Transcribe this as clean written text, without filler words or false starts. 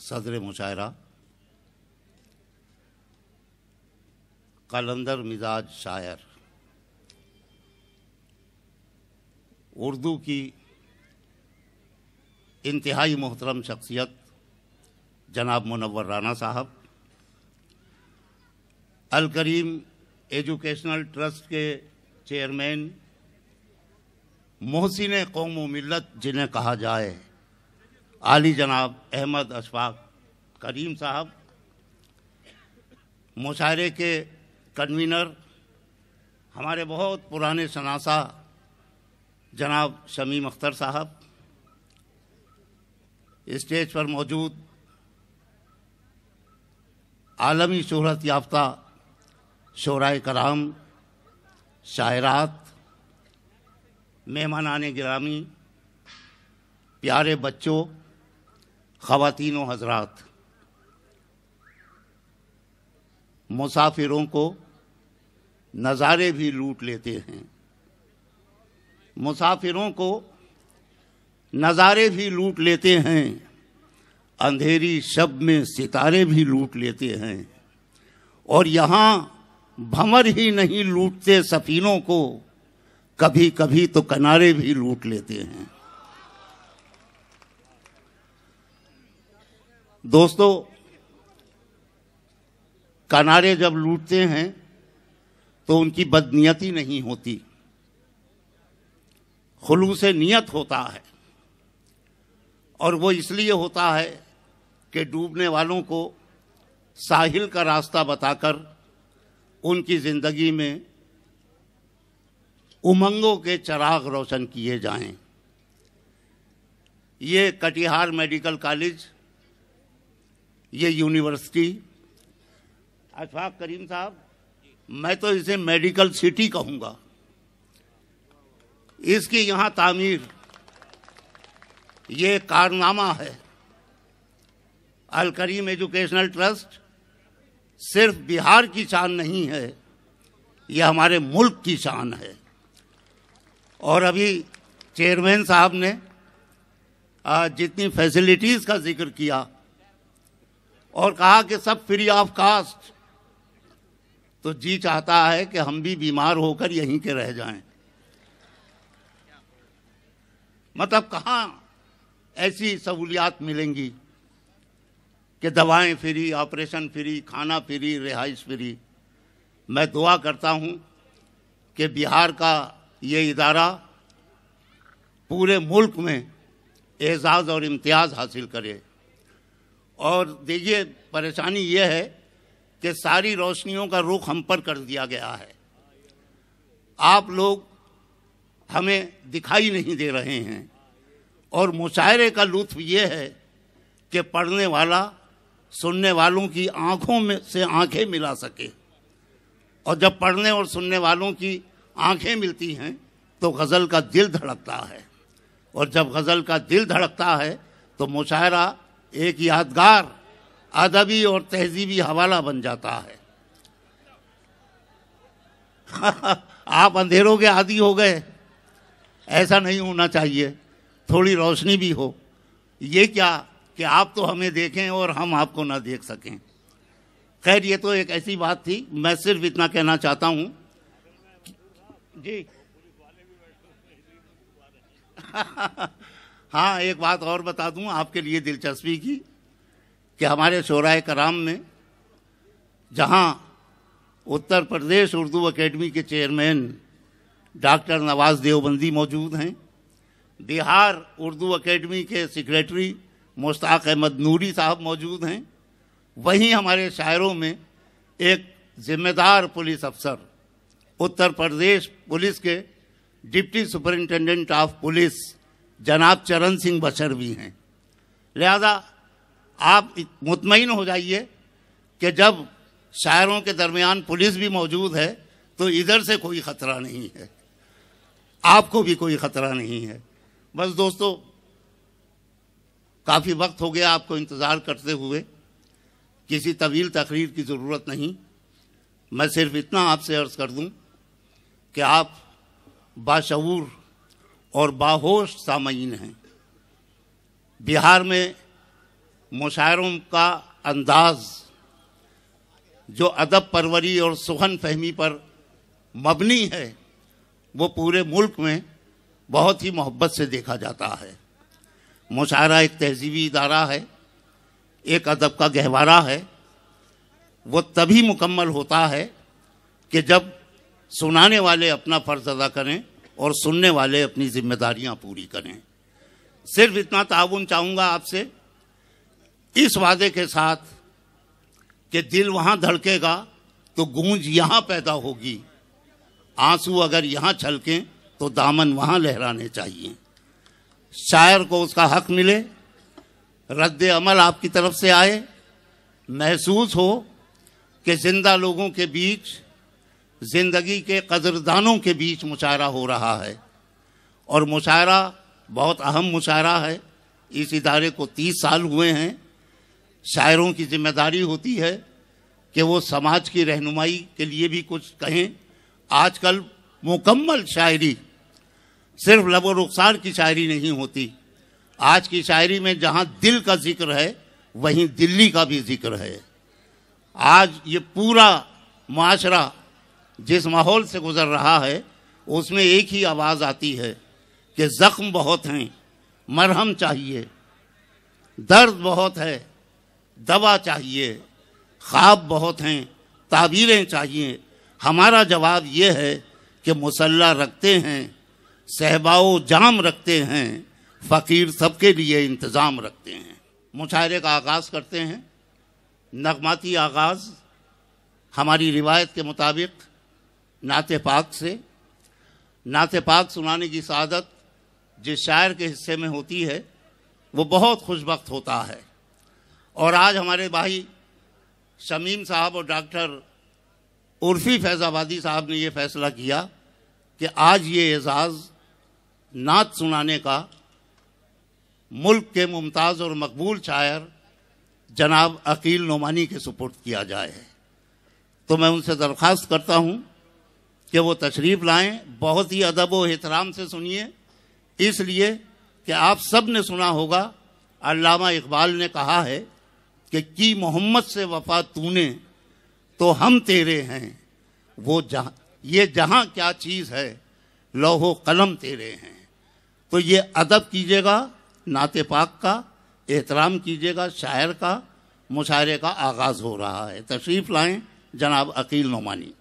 صدر مشاعرہ، قلندر مزاج شاعر، اردو کی انتہائی محترم شخصیت جناب منور رانا صاحب، الکریم ایجوکیشنل ٹرسٹ کے چیئرمین، محسن قوم و ملت جنہیں کہا جائے، عالی جناب احمد اشفاق کریم صاحب، مشاعرے کے کنوینر ہمارے بہت پرانے شناسہ جناب شمیم اختر صاحب، اسٹیج پر موجود عالمی شہرت یافتہ شعراء کرام، شاعرات، مہمانان گرامی، پیارے بچوں، خواتین و حضرات، مسافروں کو نظارے بھی لوٹ لیتے ہیں، مسافروں کو نظارے بھی لوٹ لیتے ہیں، اندھیری شب میں ستارے بھی لوٹ لیتے ہیں، اور یہاں بھنور ہی نہیں لوٹتے سفینوں کو، کبھی کبھی تو کنارے بھی لوٹ لیتے ہیں۔ دوستو، کنارے جب لوٹتے ہیں تو ان کی بدنیتی نہیں ہوتی، خلوص نیت ہوتا ہے، اور وہ اس لیے ہوتا ہے کہ ڈوبنے والوں کو ساحل کا راستہ بتا کر ان کی زندگی میں امنگوں کے چراغ روشن کیے جائیں۔ یہ کٹیہار میڈیکل کالج، یہ یونیورسٹی، اشفاق کریم صاحب، میں تو اسے میڈیکل سٹی کہوں گا، اس کی یہاں تعمیر یہ کارنامہ ہے۔ الکریم ایجوکیشنل ٹرسٹ صرف بہار کی شان نہیں ہے، یہ ہمارے ملک کی شان ہے۔ اور ابھی چیئرمین صاحب نے جتنی فیسلٹیز کا ذکر کیا اور کہا کہ سب فری آف کاسٹ، تو جی چاہتا ہے کہ ہم بھی بیمار ہو کر یہیں کے رہ جائیں۔ مطلب کہاں ایسی سہولیات ملیں گی کہ دوائیں فری، آپریشن فری، کھانا فری، رہائش فری۔ میں دعا کرتا ہوں کہ بہار کا یہ ادارہ پورے ملک میں اعزاز اور امتیاز حاصل کرے۔ اور دیکھیے، پریشانی یہ ہے کہ ساری روشنیوں کا رخ ہم پر کر دیا گیا ہے، آپ لوگ ہمیں دکھائی نہیں دے رہے ہیں، اور مشاعرے کا لطف یہ ہے کہ پڑھنے والا سننے والوں کی آنکھوں میں سے آنکھیں ملا سکے، اور جب پڑھنے اور سننے والوں کی آنکھیں ملتی ہیں تو غزل کا دل دھڑکتا ہے، اور جب غزل کا دل دھڑکتا ہے تو مشاعرہ ایک یادگار ادبی اور تہذیبی حوالہ بن جاتا ہے۔ آپ اندھیروں کے عادی ہو گئے، ایسا نہیں ہونا چاہیے، تھوڑی روشنی بھی ہو۔ یہ کیا کہ آپ تو ہمیں دیکھیں اور ہم آپ کو نہ دیکھ سکیں۔ خیر، یہ تو ایک ایسی بات تھی، میں صرف اتنا کہنا چاہتا ہوں جی ہاں، ایک بات اور بتا دوں آپ کے لیے دلچسپی کی، کہ ہمارے شعراء کرام میں جہاں اتر پردیش اردو اکیڈمی کے چیئرمین ڈاکٹر نواز دیوبندی موجود ہیں، بہار اردو اکیڈمی کے سیکریٹری مشتاق احمد نوری صاحب موجود ہیں، وہیں ہمارے شاعروں میں ایک ذمہ دار پولیس افسر، اتر پردیش پولیس کے ڈپٹی سپرنٹینڈنٹ آف پولیس جناب چرن سنگھ بشر بھی ہیں۔ لہذا آپ مطمئن ہو جائیے کہ جب شاعروں کے درمیان پولیس بھی موجود ہے تو ادھر سے کوئی خطرہ نہیں ہے، آپ کو بھی کوئی خطرہ نہیں ہے۔ بس دوستو، کافی وقت ہو گیا آپ کو انتظار کرتے ہوئے، کسی طویل تقریر کی ضرورت نہیں، میں صرف اتنا آپ سے عرض کر دوں کہ آپ باشعور اور باہوش سامعین ہیں۔ بہار میں مشاعروں کا انداز جو ادب پروری اور سخن فہمی پر مبنی ہے وہ پورے ملک میں بہت ہی محبت سے دیکھا جاتا ہے۔ مشاعرہ ایک تہذیبی ادارہ ہے، ایک ادب کا گہوارہ ہے۔ وہ تبھی مکمل ہوتا ہے کہ جب سنانے والے اپنا فرض ادا کریں اور سننے والے اپنی ذمہ داریاں پوری کریں۔ صرف اتنا تعاون چاہوں گا آپ سے، اس وعدے کے ساتھ کہ دل وہاں دھڑکے گا تو گونج یہاں پیدا ہوگی، آنسو اگر یہاں چھلکیں تو دامن وہاں لہرانے چاہیے۔ شاعر کو اس کا حق ملے، رد عمل آپ کی طرف سے آئے، محسوس ہو کہ زندہ لوگوں کے بیچ، زندگی کے قدردانوں کے بیچ مشاعرہ ہو رہا ہے۔ اور مشاعرہ بہت اہم مشاعرہ ہے۔ اس ادارے کو 30 سال ہوئے ہیں۔ شاعروں کی ذمہ داری ہوتی ہے کہ وہ سماج کی رہنمائی کے لیے بھی کچھ کہیں۔ آج کل مکمل شاعری صرف لب و رخسار کی شاعری نہیں ہوتی، آج کی شاعری میں جہاں دل کا ذکر ہے وہیں دلی کا بھی ذکر ہے۔ آج یہ پورا معاشرہ جس ماحول سے گزر رہا ہے اس میں ایک ہی آواز آتی ہے کہ زخم بہت ہیں، مرہم چاہیے، درد بہت ہے، دوا چاہیے، خواب بہت ہیں، تعبیریں چاہیے۔ ہمارا جواب یہ ہے کہ مسلح رکھتے ہیں، صحباؤ جام رکھتے ہیں، فقیر سب کے لیے انتظام رکھتے ہیں۔ مشاعرے کا آغاز کرتے ہیں، نغماتی آغاز ہماری روایت کے مطابق نعت پاک سے۔ نعت پاک سنانے کی سعادت جس شاعر کے حصے میں ہوتی ہے وہ بہت خوش بخت ہوتا ہے۔ اور آج ہمارے بھائی شمیم صاحب اور ڈاکٹر عرفی فیض آبادی صاحب نے یہ فیصلہ کیا کہ آج یہ اعزاز نعت سنانے کا ملک کے ممتاز اور مقبول شاعر جناب عقیل نعمانی کے سپرد کیا جائے۔ تو میں ان سے درخواست کرتا ہوں کہ وہ تشریف لائیں، بہت ہی ادب و احترام سے سنیے، اس لیے کہ آپ سب نے سنا ہوگا علامہ اقبال نے کہا ہے کہ کی محمد سے وفا تو نے تو ہم تیرے ہیں، وہ یہ جہاں کیا چیز ہے لوح و قلم تیرے ہیں۔ تو یہ ادب کیجیے گا نعت پاک کا، احترام کیجیے گا شاعر کا۔ مشاعرے کا آغاز ہو رہا ہے، تشریف لائیں جناب عقیل نعمانی۔